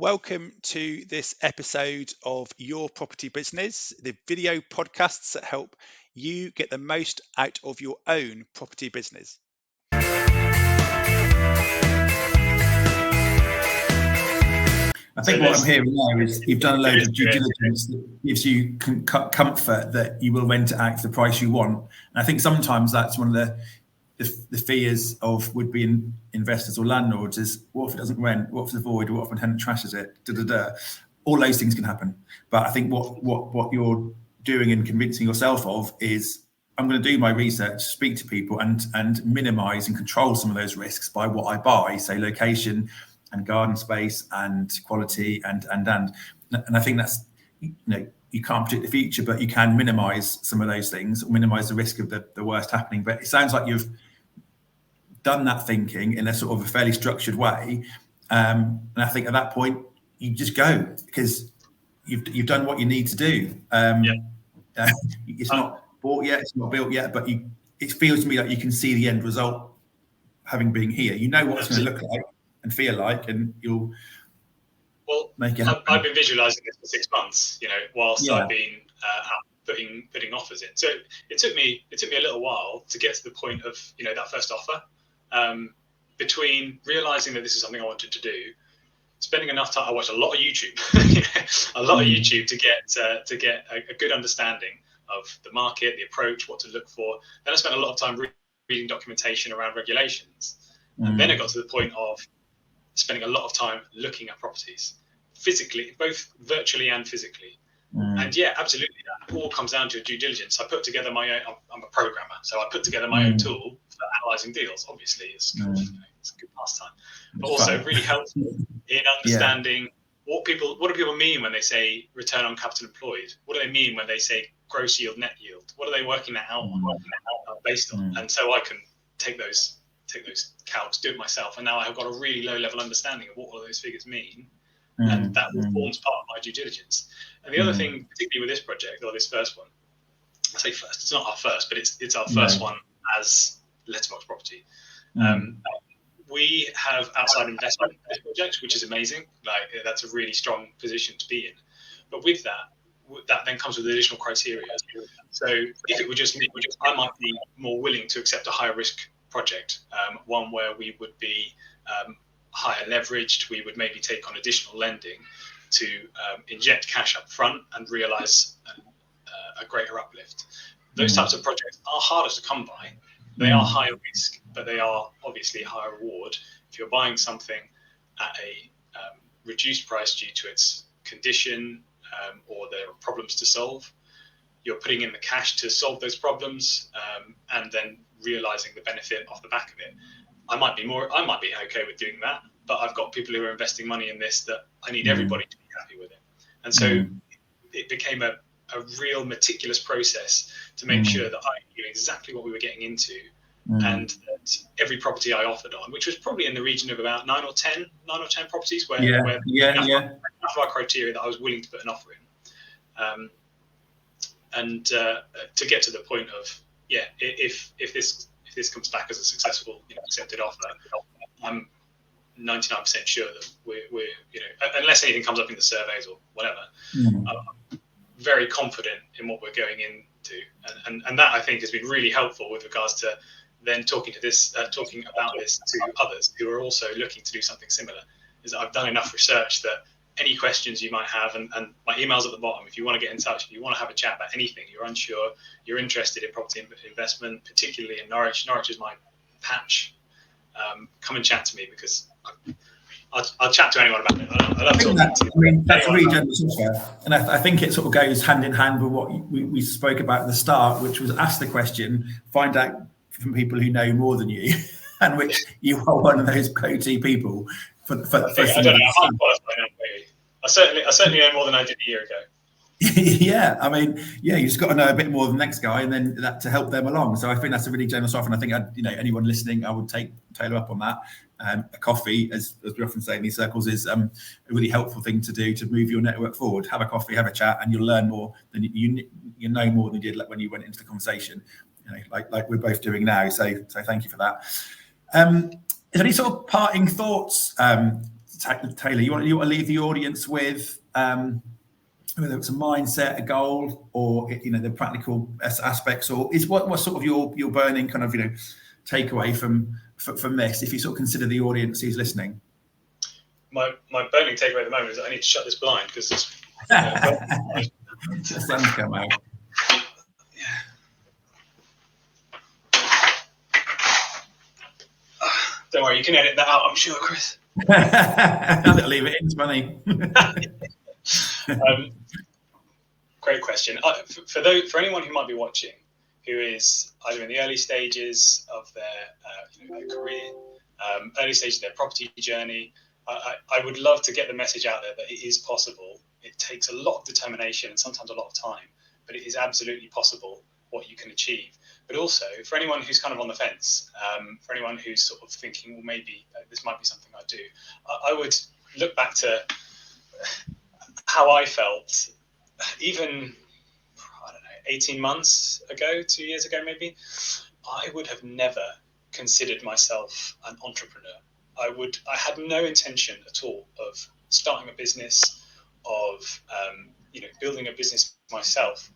Welcome to this episode of Your Property Business, the video podcasts that help you get the most out of your own property business. I think what I'm hearing now is you've done a load of due diligence that gives you comfort that you will rent it out for the price you want. And I think sometimes that's one of the fears of would-be investors or landlords is, what if it doesn't rent? What if it's a void? What if a tenant trashes it? All those things can happen. But I think what you're doing and convincing yourself of is, I'm going to do my research, speak to people, and minimise and control some of those risks by what I buy, say location and garden space and quality and I think that's, you can't predict the future, but you can minimise some of those things, or minimise the risk of the worst happening. But it sounds like you've done that thinking in a sort of a fairly structured way, and I think at that point you just go, because you've done what you need to do. It's not bought yet, it's not built yet, but it feels to me like you can see the end result having been here. You know what it's going to look like and feel like, and you'll make it happen. I've been visualizing this for 6 months, whilst I've been putting offers in. So it took me a little while to get to the point of that first offer. Between realizing that this is something I wanted to do, spending enough time, I watched a lot of YouTube, to get a good understanding of the market, the approach, what to look for. Then I spent a lot of time reading documentation around regulations, and then it got to the point of spending a lot of time looking at properties physically, both virtually and physically. And absolutely, that all comes down to due diligence. I put together my own, I'm a programmer, so I put together my own tool for analysing deals. Obviously, it's cool, it's a good pastime, but it's also really helpful in understanding what do people mean when they say return on capital employed? What do they mean when they say gross yield, net yield? What are they working that out based on? And so I can take those calcs, do it myself, and now I have got a really low level understanding of what all those figures mean, and that forms part of my due diligence. And the other thing, particularly with this project, or this first one, I say first, it's not our first, but it's our first one as Letterbox Property. We have outside investment in this project, which is amazing. Like, that's a really strong position to be in. But with that then comes with additional criteria. So if it were just me, I might be more willing to accept a higher risk project, one where we would be higher leveraged. We would maybe take on additional lending to inject cash up front and realise a greater uplift. Those types of projects are harder to come by. They are higher risk, but they are obviously higher reward. If you're buying something at a reduced price due to its condition, or there are problems to solve, you're putting in the cash to solve those problems, and then realizing the benefit off the back of it. I might be okay with doing that, but I've got people who are investing money in this that I need everybody to be happy with it. And so it became a real meticulous process to make sure that I knew exactly what we were getting into, and that every property I offered on, which was probably in the region of about 9 or 10 properties where enough of our criteria that I was willing to put an offer in. And to get to the point of, if this comes back as a successful accepted offer, I'm 99% sure that we're unless anything comes up in the surveys or whatever, I'm very confident in what we're going into, and that I think has been really helpful with regards to then talking about this to others who are also looking to do something similar. Is that I've done enough research that any questions you might have, and my email's at the bottom, if you want to get in touch, if you want to have a chat about anything, you're unsure, you're interested in property investment, particularly in Norwich is my patch, come and chat to me, because I'll chat to anyone about it. I love talking to you. That's a really generous offer, and I think it sort of goes hand in hand with what we spoke about at the start, which was ask the question, find out from people who know more than you, and which you are one of those go-to people. I don't know. I certainly know more than I did a year ago. You just got to know a bit more than the next guy, and then that to help them along. So I think that's a really generous offer, and I think anyone listening, I would take Taylor up on that. A coffee, as we often say in these circles, is a really helpful thing to do to move your network forward. Have a coffee, have a chat, and you'll learn more than you know more than you did when you went into the conversation. Like we're both doing now. So thank you for that. Is there any sort of parting thoughts, Taylor, you want to leave the audience with whether it's a mindset, a goal, or the practical aspects, or is what sort of your burning kind of takeaway from this, if you sort of consider the audience who's listening? My burning takeaway at the moment is that I need to shut this blind because it's the sun's come out. Don't worry, you can edit that out, I'm sure, Chris. I'll leave it in. It's funny. Great question. For anyone who might be watching, who is either in the early stages of their career, early stages of their property journey, I would love to get the message out there that it is possible. It takes a lot of determination and sometimes a lot of time, but it is absolutely possible what you can achieve. But also for anyone who's kind of on the fence, for anyone who's sort of thinking, well, maybe this might be something I do, I would look back to how I felt even, I don't know, 18 months ago, 2 years ago maybe. I would have never considered myself an entrepreneur. I had no intention at all of starting a business, of building a business myself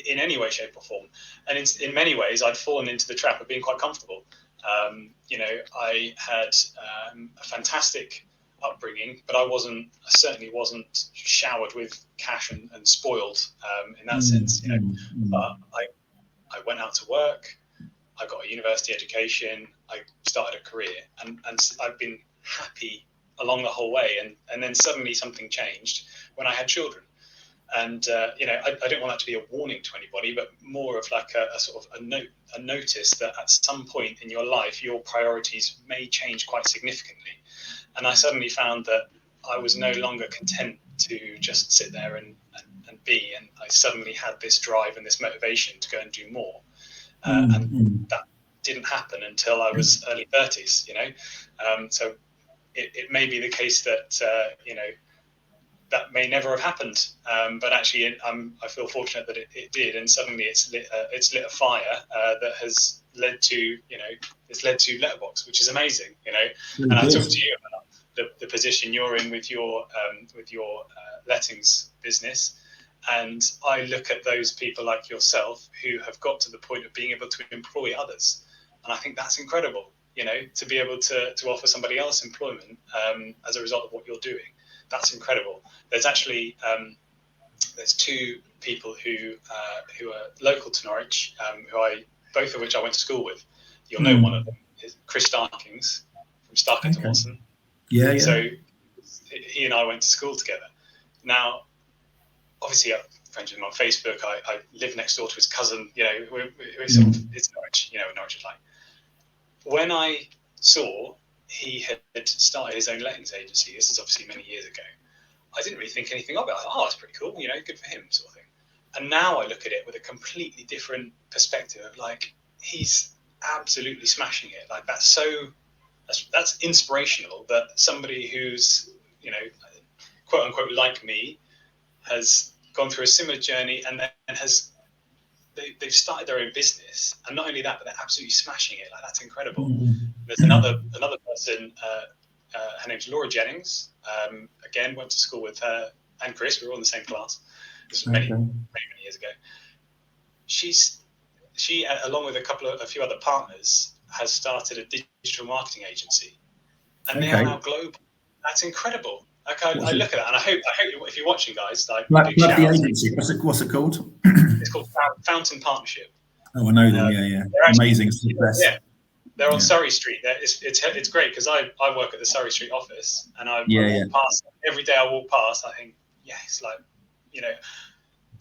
in any way, shape or form. And in many ways, I'd fallen into the trap of being quite comfortable. I had a fantastic upbringing, but I certainly wasn't showered with cash and spoiled in that sense. But I went out to work. I got a university education. I started a career, and I've been happy along the whole way. And then suddenly something changed when I had children. And I don't want that to be a warning to anybody, but more of like a sort of a notice that at some point in your life, your priorities may change quite significantly. And I suddenly found that I was no longer content to just sit there and be. And I suddenly had this drive and this motivation to go and do more. And that didn't happen until I was early 30s. So it may be the case that that may never have happened, but actually I feel fortunate that it did, and suddenly it's lit a fire that has led to Letterbox, which is amazing. And I talked to you about the position you're in with your lettings business, and I look at those people like yourself who have got to the point of being able to employ others, and I think that's incredible. To be able to offer somebody else employment as a result of what you're doing. That's incredible. There's actually there's two people who are local to Norwich, both of which I went to school with. You'll know one of them is Chris Starkings from Starkington Watson. Yeah. So he and I went to school together. Now, obviously, I'm friends with him on Facebook. I live next door to his cousin. We're sort of, it's Norwich. What Norwich is like. When I saw he had started his own lettings agency, this is obviously many years ago, I didn't really think anything of it. I thought, that's pretty cool, good for him, sort of thing. And now I look at it with a completely different perspective of like, he's absolutely smashing it. Like that's inspirational that somebody who's, quote unquote, like me, has gone through a similar journey and then they've started their own business, and not only that, but they're absolutely smashing it. Like, that's incredible. There's another person, her name's Laura Jennings. Again, went to school with her and Chris. We were all in the same class. This was many years ago. She along with a few other partners, has started a digital marketing agency, and they are now global. That's incredible. Like I look at that, and I hope if you're watching, guys, like the agency. What's it called? It's called Fountain Partnership. Oh, I know them. Yeah. Amazing success. Yeah, they're on Surrey Street. It's great because I work at the Surrey Street office, and I walk past every day. I walk past. I think, it's like,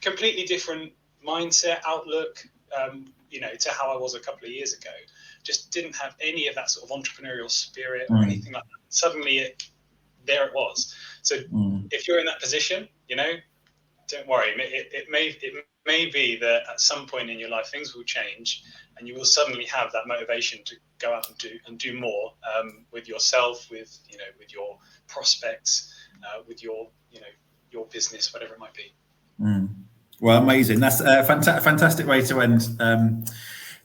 completely different mindset, outlook. To how I was a couple of years ago. Just didn't have any of that sort of entrepreneurial spirit or anything like that. Suddenly, there it was. So if you're in that position, don't worry. It may be that at some point in your life things will change, and you will suddenly have that motivation to go out and do more with yourself, with your prospects, with your business, whatever it might be. Well, amazing. That's a fantastic way to end.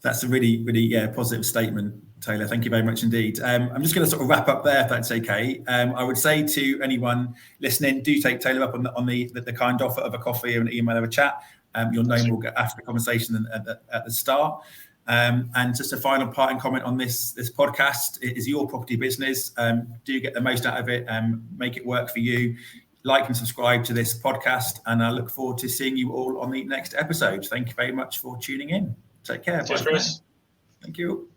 That's a really, really positive statement, Taylor, thank you very much indeed. I'm just going to sort of wrap up there, if that's okay. I would say to anyone listening, do take Taylor up on the kind offer of a coffee or an email or a chat. Your name will get after the conversation at the start. And just a final parting comment on this podcast. It is your property business. Do get the most out of it. Make it work for you. Like and subscribe to this podcast, and I look forward to seeing you all on the next episode. Thank you very much for tuning in. Take care. Cheers, Chris. Thank you.